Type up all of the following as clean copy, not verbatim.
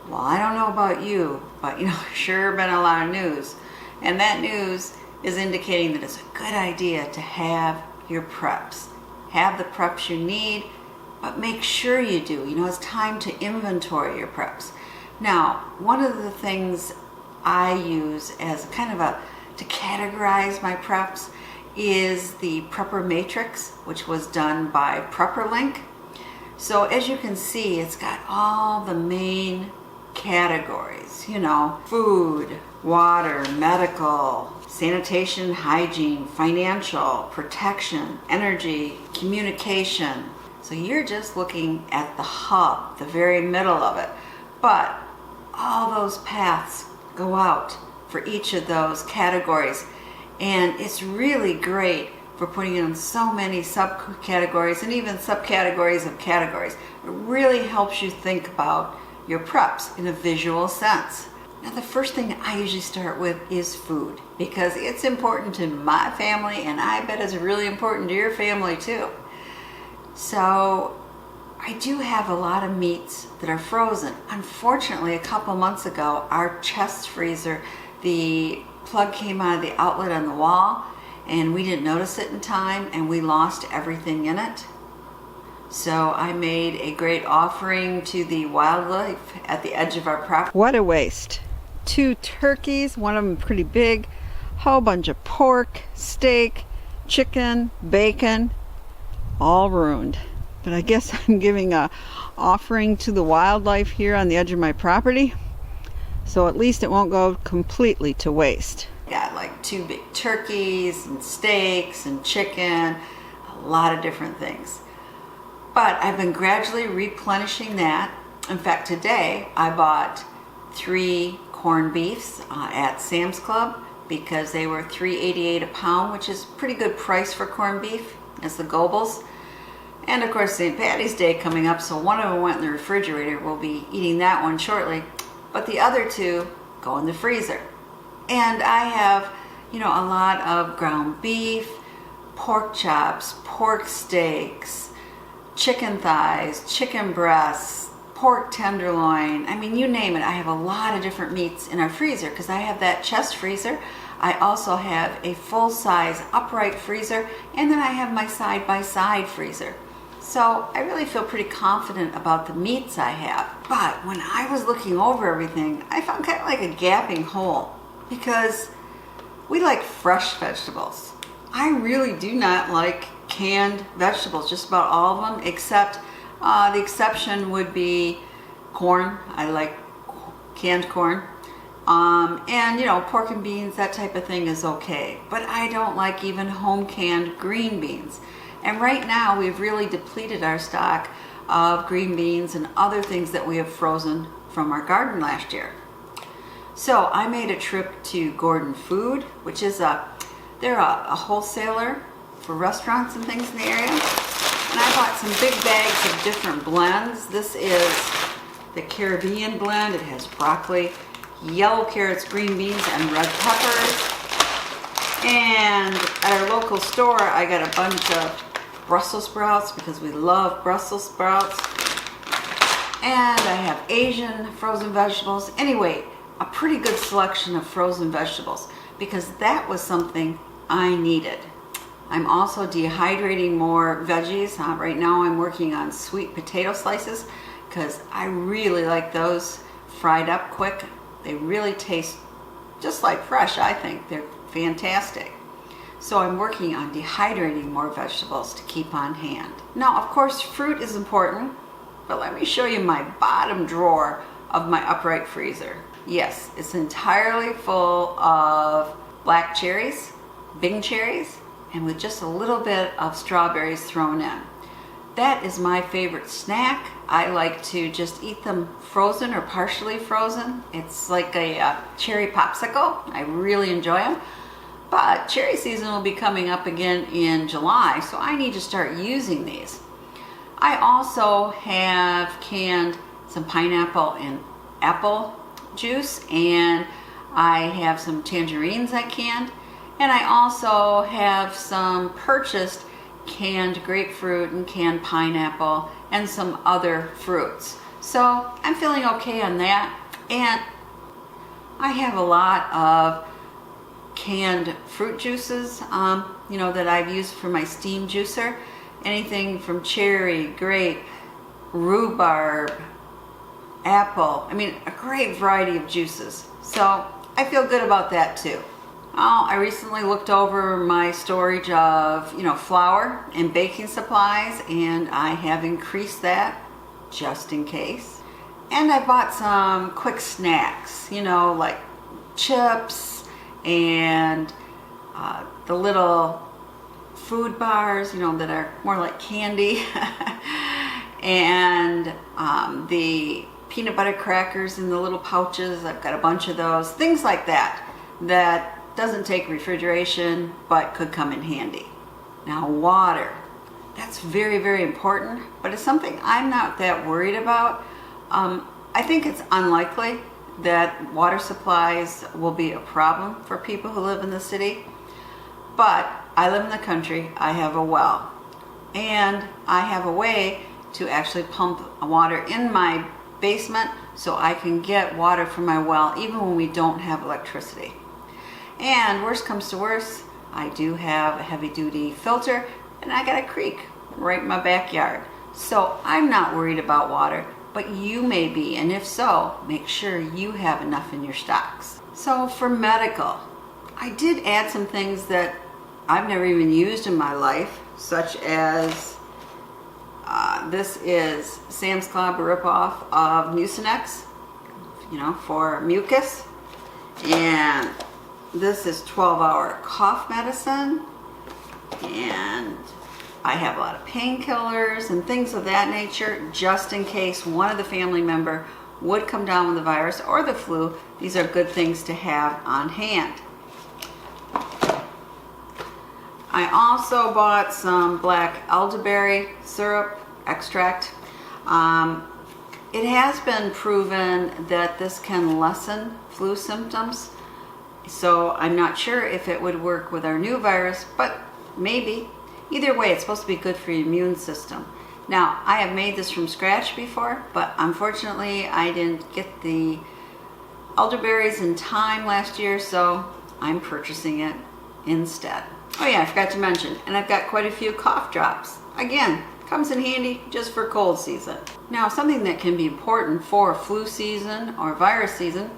Well, I don't know about you, but sure been a lot of news. And that news is indicating that it's a good idea to have your preps. Have the preps you need, but make sure you do. It's time to inventory your preps. Now, one of the things I use as kind of to categorize my preps is the Prepper Matrix, which was done by PrepperLink. So as you can see, it's got all the main categories, food, water, medical, sanitation, hygiene, financial, protection, energy, communication. So you're just looking at the hub, the very middle of it. But all those paths go out for each of those categories. And it's really great for putting in so many subcategories and even subcategories of categories. It really helps you think about your preps in a visual sense. Now, the first thing I usually start with is food, because it's important to my family, and I bet it's really important to your family too. So I do have a lot of meats that are frozen. Unfortunately, a couple months ago, our chest freezer, the plug came out of the outlet on the wall, and we didn't notice it in time, and we lost everything in it. So I made a great offering to the wildlife at the edge of our property. What a waste. 2 turkeys, one of them pretty big, whole bunch of pork, steak, chicken, bacon, all ruined. But I guess I'm giving a offering to the wildlife here on the edge of my property, so at least it won't go completely to waste. Got like 2 big turkeys and steaks and chicken, a lot of different things. But I've been gradually replenishing that. In fact, today I bought 3 corned beefs at Sam's Club because they were $3.88 a pound, which is a pretty good price for corned beef. It's the Gobles. And of course, St. Patty's Day coming up, so one of them went in the refrigerator. We'll be eating that one shortly. But the other 2 go in the freezer. And I have, a lot of ground beef, pork chops, pork steaks, chicken thighs, chicken breasts, pork tenderloin. I mean, you name it. I have a lot of different meats in our freezer because I have that chest freezer. I also have a full-size upright freezer, and then I have my side-by-side freezer. So I really feel pretty confident about the meats I have. But when I was looking over everything, I found kind of like a gaping hole because we like fresh vegetables. I really do not like canned vegetables, just about all of them, except the exception would be corn. I like canned corn. And pork and beans, that type of thing is okay. But I don't like even home canned green beans. And right now we've really depleted our stock of green beans and other things that we have frozen from our garden last year. So I made a trip to Gordon Food, which is they're a wholesaler for restaurants and things in the area. And I bought some big bags of different blends. This is the Caribbean blend. It has broccoli, yellow carrots, green beans, and red peppers. And at our local store, I got a bunch of Brussels sprouts because we love Brussels sprouts. And I have Asian frozen vegetables. Anyway, a pretty good selection of frozen vegetables because that was something I needed. I'm also dehydrating more veggies. Right now I'm working on sweet potato slices because I really like those fried up quick. They really taste just like fresh, I think. They're fantastic. So I'm working on dehydrating more vegetables to keep on hand. Now, of course, fruit is important, but let me show you my bottom drawer of my upright freezer. Yes, it's entirely full of black cherries, Bing cherries, and with just a little bit of strawberries thrown in. That is my favorite snack. I like to just eat them frozen or partially frozen. It's like a cherry popsicle. I really enjoy them. But cherry season will be coming up again in July, so I need to start using these. I also have canned some pineapple and apple juice, and I have some tangerines I canned, and I also have some purchased canned grapefruit and canned pineapple and some other fruits. So I'm feeling okay on that. And I have a lot of canned fruit juices, that I've used for my steam juicer. Anything from cherry, grape, rhubarb, apple. I mean, a great variety of juices. So I feel good about that too. I recently looked over my storage of, flour and baking supplies, and I have increased that just in case. And I bought some quick snacks, like chips and the little food bars, that are more like candy, and the peanut butter crackers in the little pouches. I've got a bunch of those, things like that doesn't take refrigeration but could come in handy. Now, water, that's very, very important, but it's something I'm not that worried about. I think it's unlikely that water supplies will be a problem for people who live in the city, but I live in the country. I have a well, and I have a way to actually pump water in my basement so I can get water from my well even when we don't have electricity. And worst comes to worst, I do have a heavy duty filter, and I got a creek right in my backyard. So I'm not worried about water, but you may be, and if so, make sure you have enough in your stocks. So for medical, I did add some things that I've never even used in my life, such as this is Sam's Club ripoff of Mucinex, for mucus. And this is 12-hour cough medicine. And I have a lot of painkillers and things of that nature, just in case one of the family member would come down with the virus or the flu. These are good things to have on hand. I also bought some black elderberry syrup extract. It has been proven that this can lessen flu symptoms, so I'm not sure if it would work with our new virus, but maybe. Either way, it's supposed to be good for your immune system. Now, I have made this from scratch before, but unfortunately I didn't get the elderberries in time last year, so I'm purchasing it instead. Oh yeah, I forgot to mention, and I've got quite a few cough drops. Again, comes in handy just for cold season. Now, something that can be important for flu season or virus season,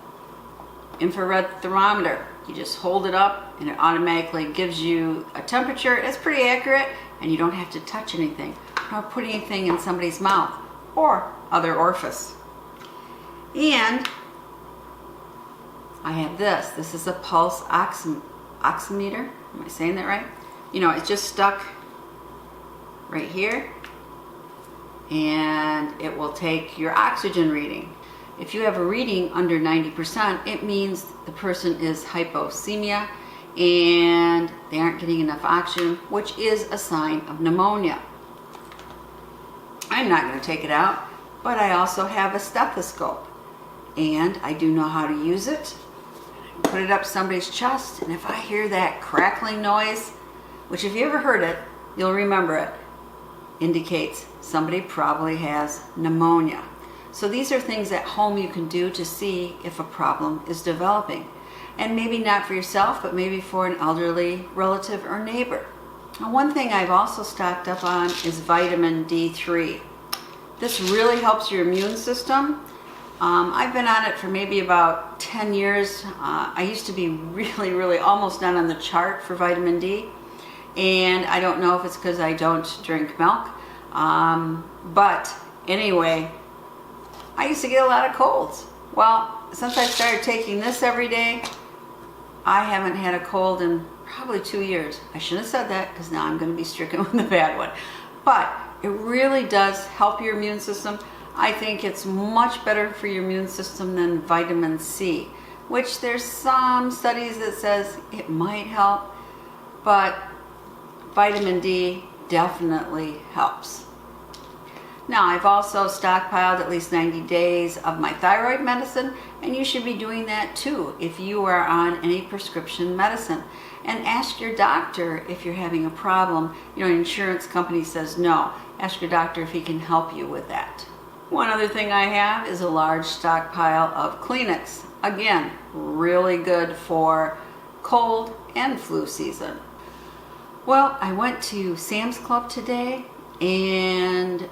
infrared thermometer. You just hold it up and it automatically gives you a temperature. It's pretty accurate, and you don't have to touch anything or put anything in somebody's mouth or other orifice. And I have this. This is a pulse oximeter. Am I saying that right? It's just stuck right here, and it will take your oxygen reading. If you have a reading under 90%, it means the person is hypoxemia and they aren't getting enough oxygen, which is a sign of pneumonia. I'm not going to take it out, but I also have a stethoscope, and I do know how to use it. Put it up somebody's chest, and if I hear that crackling noise, which if you ever heard it, you'll remember it, indicates somebody probably has pneumonia. So these are things at home you can do to see if a problem is developing. And maybe not for yourself, but maybe for an elderly relative or neighbor. Now, one thing I've also stocked up on is vitamin D3. This really helps your immune system. I've been on it for maybe about 10 years. I used to be really almost not on the chart for vitamin D. And I don't know if it's because I don't drink milk. But anyway, I used to get a lot of colds. Well, since I started taking this every day, I haven't had a cold in probably 2 years. I shouldn't have said that, because now I'm going to be stricken with the bad one. But it really does help your immune system. I think it's much better for your immune system than vitamin C, which there's some studies that says it might help, but vitamin D definitely helps. Now, I've also stockpiled at least 90 days of my thyroid medicine, and you should be doing that too if you are on any prescription medicine. And ask your doctor if you're having a problem. An insurance company says no. Ask your doctor if he can help you with that. One other thing I have is a large stockpile of Kleenex. Again, really good for cold and flu season. Well, I went to Sam's Club today and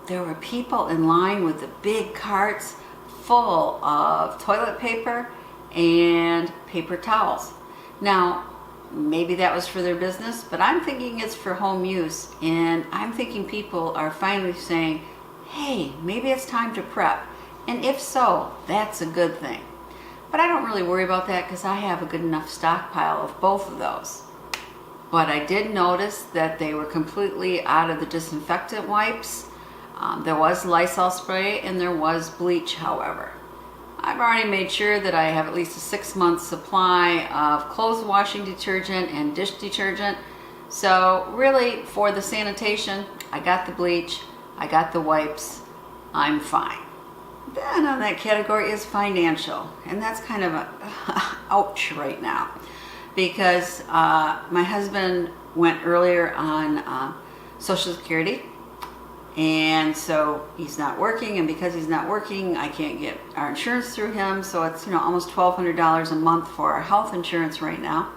there were people in line with the big carts full of toilet paper and paper towels. Now, maybe that was for their business, but I'm thinking it's for home use, and I'm thinking people are finally saying, hey, maybe it's time to prep. And if so, that's a good thing. But I don't really worry about that because I have a good enough stockpile of both of those. But I did notice that they were completely out of the disinfectant wipes. There was Lysol spray and there was bleach, however. I've already made sure that I have at least a 6-month supply of clothes washing detergent and dish detergent. So really, for the sanitation, I got the bleach, I got the wipes, I'm fine. Then on that category is financial, and that's kind of a ouch right now, because my husband went earlier on Social Security, and so he's not working, and because he's not working, I can't get our insurance through him, so it's almost $1,200 a month for our health insurance right now.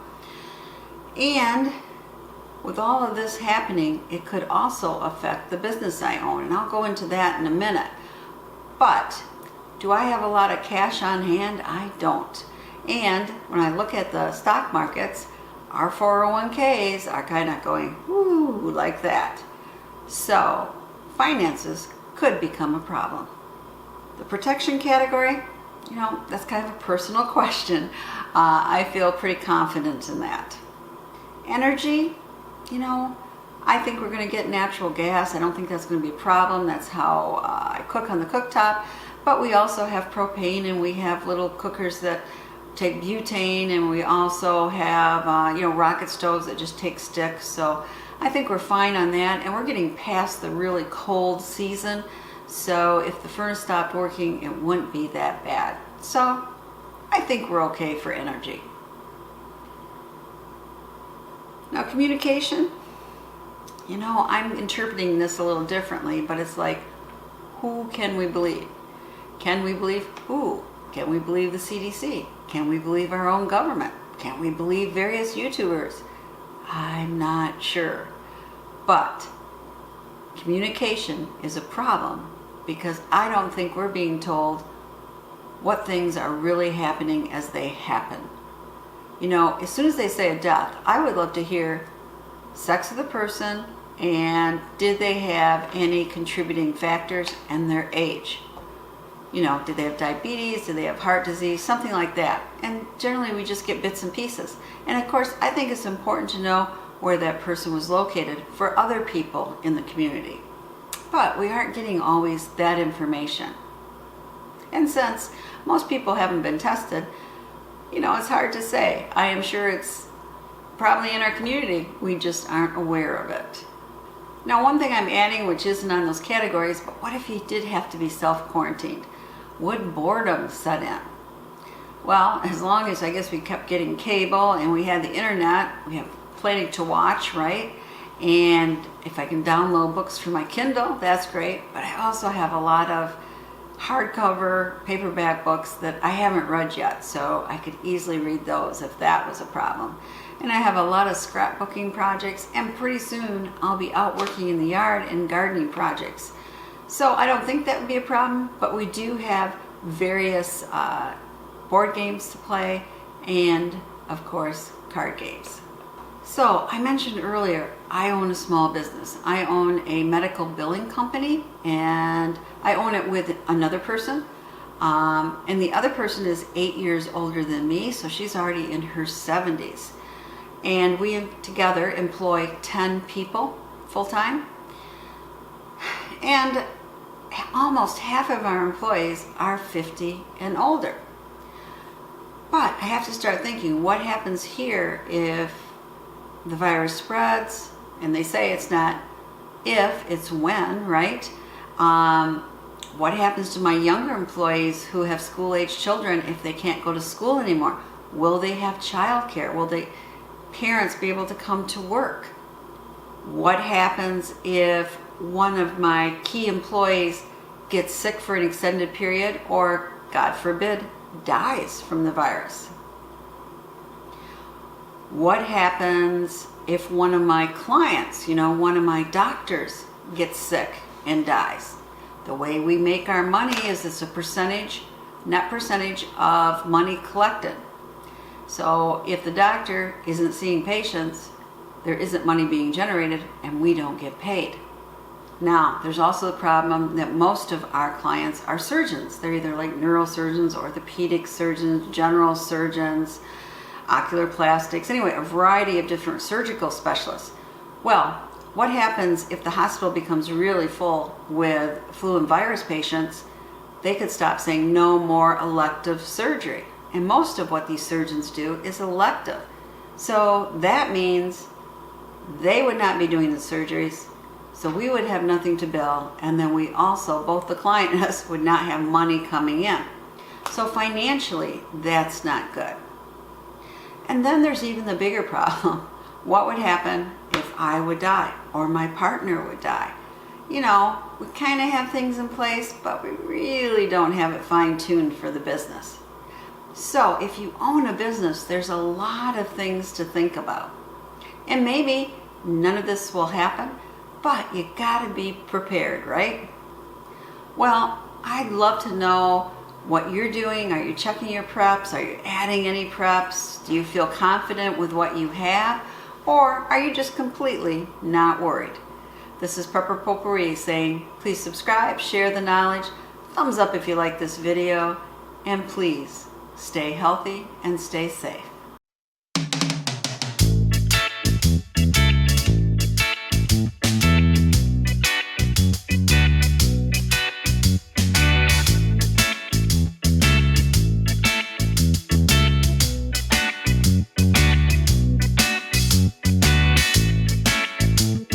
And with all of this happening, it could also affect the business I own, and I'll go into that in a minute. But do I have a lot of cash on hand? I don't. And when I look at the stock markets, our 401ks are kind of going, woo, like that. So finances could become a problem. The protection category, that's kind of a personal question. I feel pretty confident in that. Energy, I think we're going to get natural gas. I don't think that's going to be a problem. That's how I cook on the cooktop. But we also have propane, and we have little cookers that take butane, and we also have rocket stoves that just take sticks. So I think we're fine on that, and we're getting past the really cold season. So if the furnace stopped working, it wouldn't be that bad. So I think we're okay for energy. Now, communication, I'm interpreting this a little differently, but it's like, who can we believe? Can we believe who? Can we believe the CDC? Can we believe our own government? Can we believe various YouTubers? I'm not sure. But communication is a problem because I don't think we're being told what things are really happening as they happen. As soon as they say a death, I would love to hear sex of the person and did they have any contributing factors and their age. Did they have diabetes? Did they have heart disease? Something like that. And generally we just get bits and pieces. And of course, I think it's important to know where that person was located for other people in the community. But we aren't getting always that information. And since most people haven't been tested, it's hard to say. I am sure it's probably in our community. We just aren't aware of it. Now, one thing I'm adding, which isn't on those categories, but what if you did have to be self-quarantined? Would boredom set in? Well, as long as I guess we kept getting cable and we had the internet, we have plenty to watch, right? And if I can download books from my Kindle, that's great. But I also have a lot of hardcover paperback books that I haven't read yet, so I could easily read those if that was a problem. And I have a lot of scrapbooking projects, and pretty soon I'll be out working in the yard and gardening projects. So I don't think that would be a problem, but we do have various board games to play and, of course, card games. So I mentioned earlier, I own a small business. I own a medical billing company, and I own it with another person. And the other person is 8 years older than me, so she's already in her 70s. And we together employ 10 people full-time. And almost half of our employees are 50 and older. But I have to start thinking, what happens here if the virus spreads? And they say it's not if, it's when, right? What happens to my younger employees who have school-age children if they can't go to school anymore? Will they have childcare? Will they parents be able to come to work? What happens if one of my key employees gets sick for an extended period, or God forbid, dies from the virus? What happens if one of my clients, one of my doctors gets sick and dies? The way we make our money is it's a net percentage of money collected. So if the doctor isn't seeing patients, there isn't money being generated and we don't get paid. Now, there's also the problem that most of our clients are surgeons. They're either like neurosurgeons, orthopedic surgeons, general surgeons, ocular plastics, anyway, a variety of different surgical specialists. Well, what happens if the hospital becomes really full with flu and virus patients? They could stop saying no more elective surgery. And most of what these surgeons do is elective. So that means they would not be doing the surgeries. So we would have nothing to bill. And then we also, both the client and us, would not have money coming in. So financially, that's not good. And then there's even the bigger problem. What would happen if I would die or my partner would die? We kind of have things in place, but we really don't have it fine-tuned for the business. So if you own a business, there's a lot of things to think about. And maybe none of this will happen, but you gotta be prepared, right? Well, I'd love to know what you're doing. Are you checking your preps? Are you adding any preps? Do you feel confident with what you have? Or are you just completely not worried? This is Potpourri saying, please subscribe, share the knowledge, thumbs up if you like this video, and please stay healthy and stay safe.